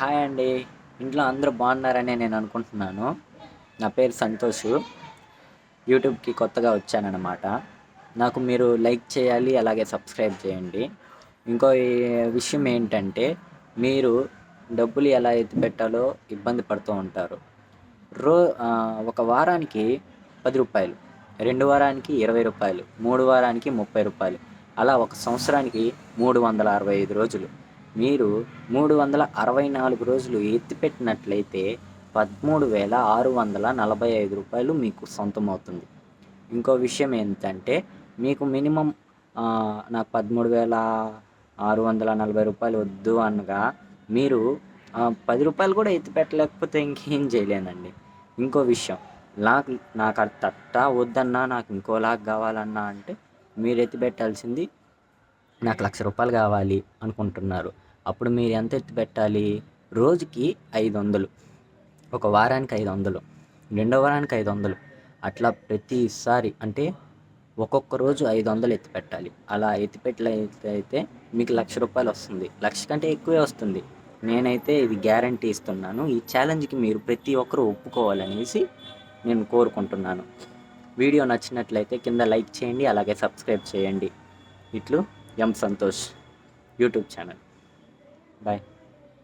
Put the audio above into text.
Hi అండి. ఇంట్లో అందరూ బాగున్నారని నేను అనుకుంటున్నాను. నా పేరు సంతోష్. యూట్యూబ్‌కి కొత్తగా వచ్చాననమాట. నాకు మీరు లైక్ చేయాలి, అలాగే సబ్స్క్రైబ్ చేయండి. ఇంకో విషయం ఏంటంటే, మీరు డబ్బులు ఎలా ఎత్తిపెట్టాలో ఇబ్బంది పడుతూ ఉంటారు. ఒక వారానికి రూ. 10, 2 వారానికి రూ. 20, 3 వారానికి రూ. 30, అలా ఒక సంవత్సరానికి 365 రోజులు. మీరు 364 రోజులు ఎత్తిపెట్టినట్లయితే రూ. 13,645 మీకు సొంతమవుతుంది. ఇంకో విషయం ఏంటంటే, మీకు మినిమమ్ నాకు రూ. 13,640 వద్దు అనగా మీరు రూ. 10 కూడా ఎత్తిపెట్టలేకపోతే ఇంకేం చేయలేనండి. ఇంకో విషయం, నాకు అది తట్టా వద్దన్నా, నాకు ఇంకోలాగా కావాలన్నా అంటే మీరు ఎత్తిపెట్టాల్సింది నాకు రూ. 1,00,000 కావాలి అనుకుంటున్నారు. అప్పుడు మీరు ఎంత ఎత్తిపెట్టాలి? రోజుకి 500, ఒక వారానికి 500, రెండో వారానికి 500, అట్లా ప్రతిసారి అంటే ఒక్కొక్క రోజు 500 ఎత్తిపెట్టాలి. అలా ఎత్తిపెట్టినట్లయితే మీకు రూ. 1,00,000 వస్తుంది. 1,00,000 కంటే ఎక్కువే వస్తుంది. నేనైతే ఇది గ్యారంటీ ఇస్తున్నాను. ఈ ఛాలెంజ్కి మీరు ప్రతి ఒక్కరూ ఒప్పుకోవాలనేసి నేను కోరుకుంటున్నాను. వీడియో నచ్చినట్లయితే కింద లైక్ చేయండి, అలాగే సబ్స్క్రైబ్ చేయండి. ఇట్లు ఎం సంతోష్ యూట్యూబ్ ఛానల్. బాయ్.